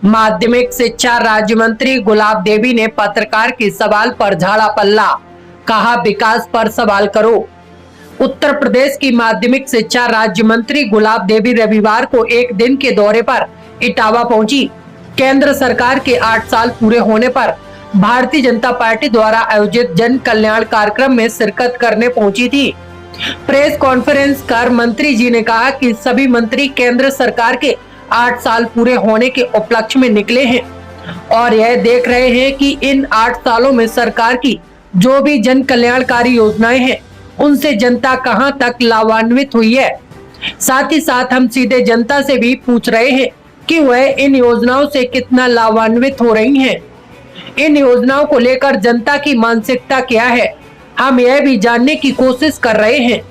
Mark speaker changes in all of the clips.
Speaker 1: माध्यमिक शिक्षा राज्य मंत्री गुलाब देवी ने पत्रकार के सवाल पर झाड़ा पल्ला, कहा विकास पर सवाल करो। उत्तर प्रदेश की माध्यमिक शिक्षा राज्य मंत्री गुलाब देवी रविवार को एक दिन के दौरे पर इटावा पहुंची। केंद्र सरकार के 8 साल पूरे होने पर भारतीय जनता पार्टी द्वारा आयोजित जन कल्याण कार्यक्रम में शिरकत करने पहुंची थी। प्रेस कॉन्फ्रेंस कर मंत्री जी ने कहा कि सभी मंत्री केंद्र सरकार के 8 साल पूरे होने के उपलक्ष्य में निकले हैं और यह देख रहे हैं कि इन 8 सालों में सरकार की जो भी जन कल्याणकारी योजनाएं हैं उनसे जनता कहां तक लाभान्वित हुई है। साथ ही साथ हम सीधे जनता से भी पूछ रहे हैं कि वह इन योजनाओं से कितना लाभान्वित हो रही हैं। इन योजनाओं को लेकर जनता की मानसिकता क्या है, हम यह भी जानने की कोशिश कर रहे हैं।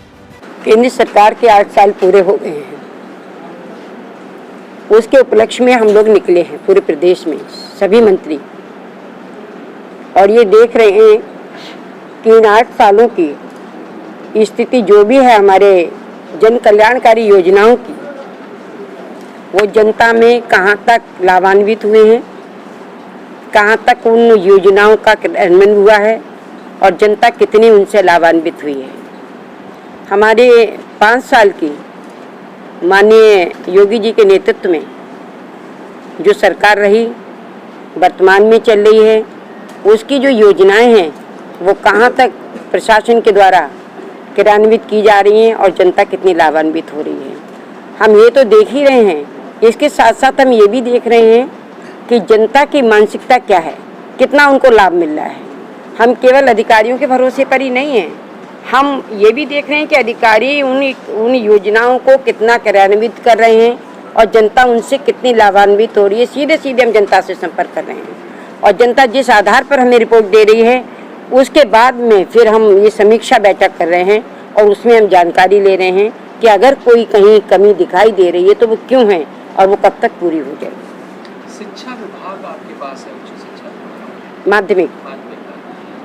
Speaker 2: केंद्र सरकार के 8 साल पूरे हो गए हैं, उसके उपलक्ष्य में हम लोग निकले हैं पूरे प्रदेश में सभी मंत्री, और ये देख रहे हैं कि इन 8 सालों की स्थिति जो भी है हमारे जन कल्याणकारी योजनाओं की, वो जनता में कहाँ तक लाभान्वित हुए हैं, कहाँ तक उन योजनाओं का क्रियान्वयन हुआ है और जनता कितनी उनसे लाभान्वित हुई है। हमारे 5 साल की माननीय योगी जी के नेतृत्व में जो सरकार रही, वर्तमान में चल रही है, उसकी जो योजनाएं हैं वो कहाँ तक प्रशासन के द्वारा क्रियान्वित की जा रही हैं और जनता कितनी लाभान्वित हो रही है, हम ये तो देख ही रहे हैं। इसके साथ साथ हम ये भी देख रहे हैं कि जनता की मानसिकता क्या है, कितना उनको लाभ मिल रहा है। हम केवल अधिकारियों के भरोसे पर ही नहीं हैं, हम ये भी देख रहे हैं कि अधिकारी उन योजनाओं को कितना क्रियान्वित कर रहे हैं और जनता उनसे कितनी लाभान्वित हो रही है। सीधे सीधे हम जनता से संपर्क कर रहे हैं और जनता जिस आधार पर हमें रिपोर्ट दे रही है उसके बाद में फिर हम ये समीक्षा बैठक कर रहे हैं और उसमें हम जानकारी ले रहे हैं कि अगर कोई कहीं कमी दिखाई दे रही है तो वो क्यों है और वो कब तक पूरी हो जाएगी।
Speaker 3: शिक्षा विभाग आपके पास है, उच्च शिक्षा
Speaker 2: माध्यमिक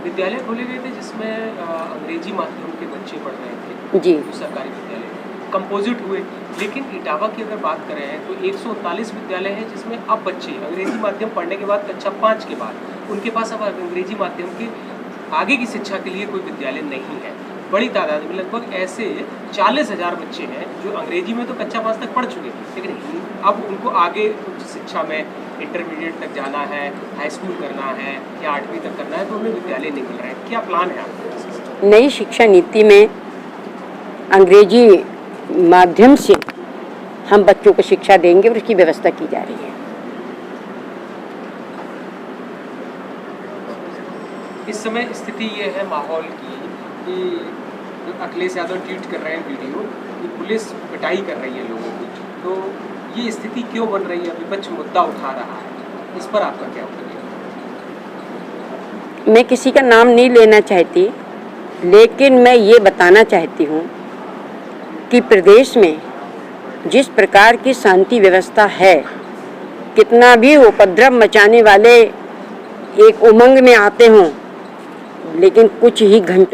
Speaker 3: विद्यालय खोले गए थे जिसमें अंग्रेजी माध्यम के बच्चे पढ़ रहे थे
Speaker 2: जी,
Speaker 3: सरकारी विद्यालय कंपोजिट हुए। लेकिन इटावा की अगर बात करें तो 139 विद्यालय हैं जिसमें अब बच्चे अंग्रेजी माध्यम पढ़ने के बाद कक्षा 5 के बाद उनके पास अब अंग्रेजी माध्यम के आगे की शिक्षा के लिए कोई विद्यालय नहीं है। बड़ी तादाद में लगभग ऐसे 40,000 बच्चे हैं जो अंग्रेजी में तो कक्षा 5 तक पढ़ चुके हैं, लेकिन अब उनको आगे उच्च शिक्षा में इंटरमीडिएट तक जाना है, हाई स्कूल करना है या 8वीं तक करना है, तो उन्हें विद्यालय नहीं मिल रहे हैं। क्या प्लान है आपका?
Speaker 2: नई शिक्षा नीति में अंग्रेजी माध्यम से हम बच्चों को शिक्षा देंगे और उसकी व्यवस्था की जा रही है।
Speaker 3: इस समय स्थिति ये है माहौल की कि अखिलेश यादव ट्वीट कर रहे हैं वीडियो कि पुलिस पिटाई कर रही है लोगों की, तो ये स्थिति क्यों बन रही है? विपक्ष मुद्दा उठा रहा है, इस पर आपका क्या ओपिनियन?
Speaker 2: मैं किसी का नाम नहीं लेना चाहती, लेकिन मैं ये बताना चाहती हूँ कि प्रदेश में जिस प्रकार की शांति व्यवस्था है, कितना भी उपद्रव मचाने वाले एक उमंग में आते हों, लेकिन कुछ ही घंटों